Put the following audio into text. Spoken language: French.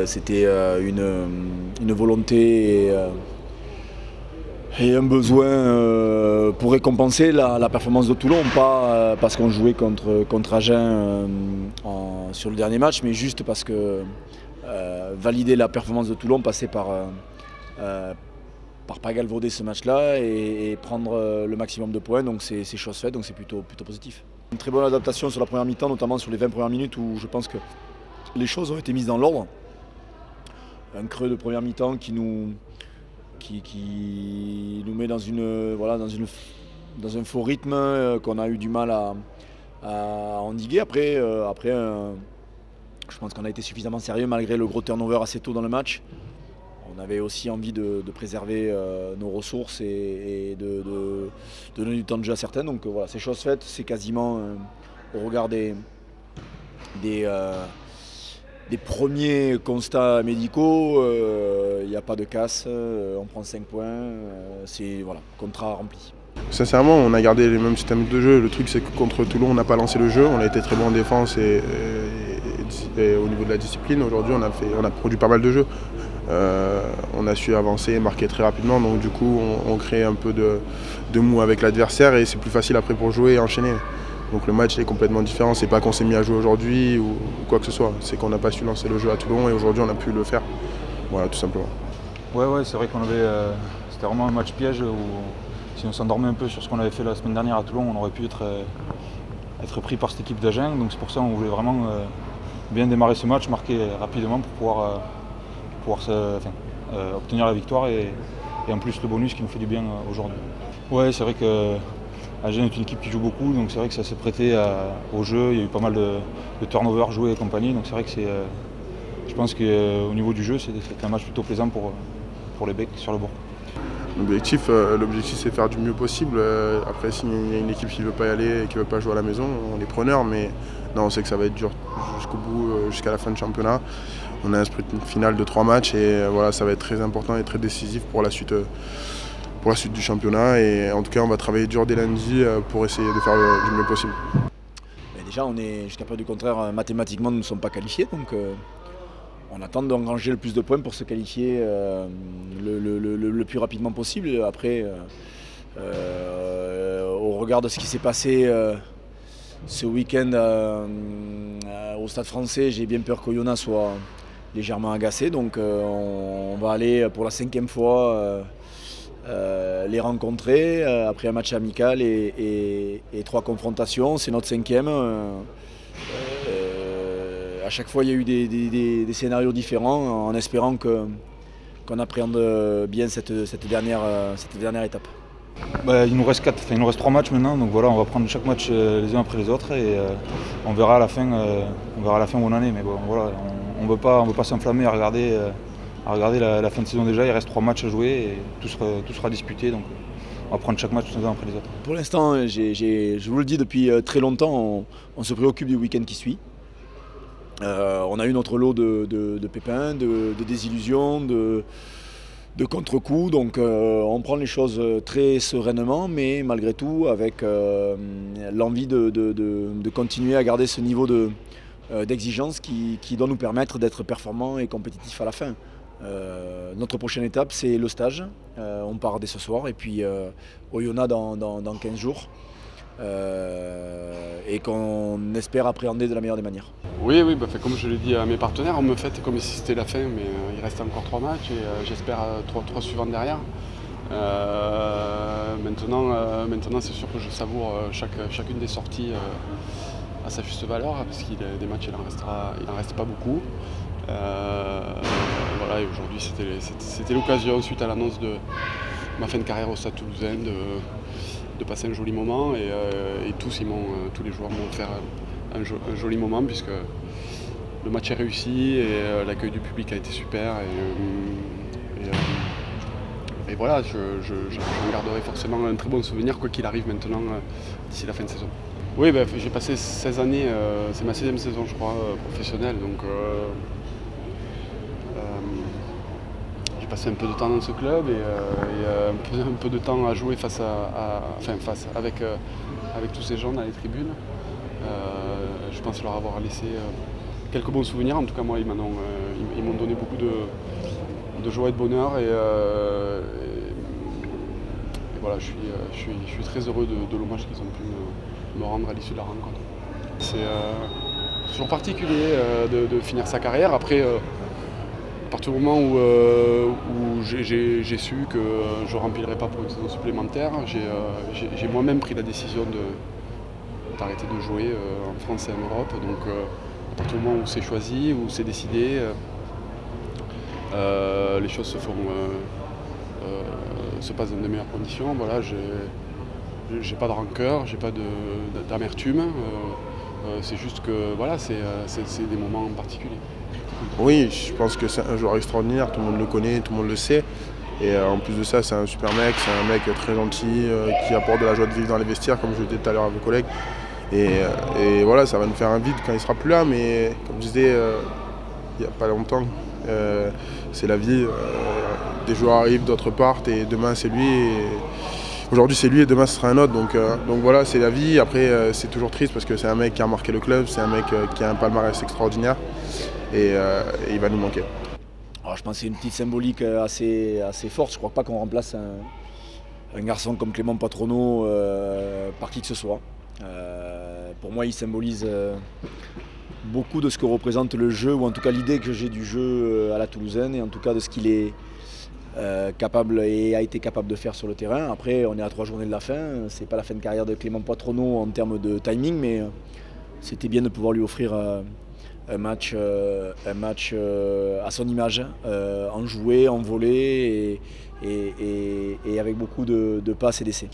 c'était une volonté et un besoin pour récompenser la performance de Toulon, pas parce qu'on jouait contre Agen sur le dernier match, mais juste parce que valider la performance de Toulon passait par pas galvauder ce match-là et prendre le maximum de points, donc c'est chose faite, donc c'est plutôt positif. Une très bonne adaptation sur la première mi-temps, notamment sur les 20 premières minutes où je pense que les choses ont été mises dans l'ordre. Un creux de première mi-temps qui nous met dans un faux rythme qu'on a eu du mal à endiguer. Après je pense qu'on a été suffisamment sérieux malgré le gros turnover assez tôt dans le match. On avait aussi envie de préserver nos ressources et de donner du temps de jeu à certains. Donc voilà, c'est chose faite, c'est quasiment au regard des premiers constats médicaux, il n'y a pas de casse, on prend 5 points, c'est voilà, contrat rempli. Sincèrement, on a gardé les mêmes systèmes de jeu. Le truc, c'est que contre Toulon, on n'a pas lancé le jeu. On a été très bon en défense et au niveau de la discipline. Aujourd'hui, on a produit pas mal de jeux. On a su avancer et marquer très rapidement. Donc du coup, on crée un peu de mou avec l'adversaire et c'est plus facile après pour jouer et enchaîner. Donc le match est complètement différent. C'est pas qu'on s'est mis à jouer aujourd'hui ou quoi que ce soit. C'est qu'on n'a pas su lancer le jeu à Toulon et aujourd'hui, on a pu le faire. Voilà, tout simplement. Ouais, c'est vrai qu'on avait. C'était vraiment un match piège où si on s'endormait un peu sur ce qu'on avait fait la semaine dernière à Toulon, on aurait pu être pris par cette équipe d'Agen. Donc c'est pour ça qu'on voulait vraiment bien démarrer ce match, marquer rapidement pour pouvoir obtenir la victoire et en plus le bonus qui nous fait du bien aujourd'hui. Ouais, c'est vrai que Agen est une équipe qui joue beaucoup, donc c'est vrai que ça s'est prêté au jeu. Il y a eu pas mal de turnover joués et compagnie, donc c'est vrai que je pense qu'au niveau du jeu, c'était un match plutôt plaisant pour les Becs sur le bord. L'objectif, c'est de faire du mieux possible. Après, s'il y a une équipe qui ne veut pas y aller et qui ne veut pas jouer à la maison, on est preneur. Mais non, on sait que ça va être dur jusqu'au bout, jusqu'à la fin du championnat. On a un sprint final de 3 matchs et voilà, ça va être très important et très décisif pour la suite du championnat. Et en tout cas, on va travailler dur dès lundi pour essayer de faire du mieux possible. Mais déjà, jusqu'à preuve du contraire, mathématiquement, nous ne sommes pas qualifiés. Donc, on attend d'engranger le plus de points pour se qualifier le plus rapidement possible. Après, au regard de ce qui s'est passé ce week-end au Stade Français, j'ai bien peur qu'Oyonnax soit légèrement agacé. Donc on va aller pour la 5e fois les rencontrer après un match amical et 3 confrontations. C'est notre 5e. À chaque fois, il y a eu des scénarios différents en espérant qu'on appréhende bien cette dernière étape. Il nous reste 3 matchs maintenant, donc voilà, on va prendre chaque match les uns après les autres et on verra à la fin où on en est. Mais bon, voilà, on ne veut pas s'enflammer à regarder la fin de saison déjà. Il reste 3 matchs à jouer et tout sera disputé. Donc on va prendre chaque match les uns après les autres. Pour l'instant, je vous le dis depuis très longtemps, on se préoccupe du week-end qui suit. On a eu notre lot de pépins, de désillusions, de contre-coups, donc on prend les choses très sereinement, mais malgré tout avec l'envie de continuer à garder ce niveau d'exigence qui doit nous permettre d'être performants et compétitifs à la fin. Notre prochaine étape, c'est le stage. On part dès ce soir et puis Oyonnax dans 15 jours. Et qu'on espère appréhender de la meilleure des manières. Oui, comme je l'ai dit à mes partenaires, on me fait comme si c'était la fin, mais il reste encore 3 matchs et j'espère 3 suivants derrière. Maintenant c'est sûr que je savoure chacune des sorties à sa juste valeur, parce qu'il y a des matchs, il en reste pas beaucoup. Voilà, et aujourd'hui c'était l'occasion, suite à l'annonce de ma fin de carrière au Stade Toulousain, de passer un joli moment et tous les joueurs m'ont offert un joli moment puisque le match est réussi et l'accueil du public a été super et voilà, j'en garderai forcément un très bon souvenir quoi qu'il arrive maintenant d'ici la fin de saison. Oui, j'ai passé 16 années, c'est ma 16e saison je crois professionnelle, donc j'ai passé un peu de temps dans ce club et un peu de temps à jouer avec tous ces gens dans les tribunes. Je pense leur avoir laissé quelques bons souvenirs. En tout cas, moi, ils m'en ils m'ont donné beaucoup de joie et de bonheur. Et voilà, je suis très heureux de l'hommage qu'ils ont pu me rendre à l'issue de la rencontre. C'est toujours particulier de finir sa carrière. Après, à partir du moment où j'ai su que je ne remplirais pas pour une saison supplémentaire, j'ai moi-même pris la décision d'arrêter de jouer en France et en Europe. Donc à partir du moment où c'est choisi, où c'est décidé, les choses se passent dans de meilleures conditions. Voilà, j'ai pas de rancœur, j'ai pas d'amertume. C'est juste que voilà, c'est des moments particuliers. Oui, je pense que c'est un joueur extraordinaire, tout le monde le connaît, tout le monde le sait. Et en plus de ça, c'est un super mec, c'est un mec très gentil, qui apporte de la joie de vivre dans les vestiaires, comme je le disais tout à l'heure à vos collègues. Et voilà, ça va nous faire un vide quand il ne sera plus là, mais comme je disais il n'y a pas longtemps, c'est la vie. Des joueurs arrivent, d'autres partent, et demain c'est lui. Aujourd'hui c'est lui et demain ce sera un autre, donc voilà, c'est la vie. Après c'est toujours triste parce que c'est un mec qui a marqué le club, c'est un mec qui a un palmarès extraordinaire et il va nous manquer. Alors, je pense que c'est une petite symbolique assez forte. Je ne crois pas qu'on remplace un garçon comme Clément Patroneau par qui que ce soit. Pour moi il symbolise beaucoup de ce que représente le jeu, ou en tout cas l'idée que j'ai du jeu à la Toulousaine, et en tout cas de ce qu'il est capable et a été capable de faire sur le terrain. Après, on est à 3 journées de la fin, c'est pas la fin de carrière de Clément Patroneau en termes de timing, mais c'était bien de pouvoir lui offrir un match à son image, enjoué, envolé et avec beaucoup de passes et d'essais.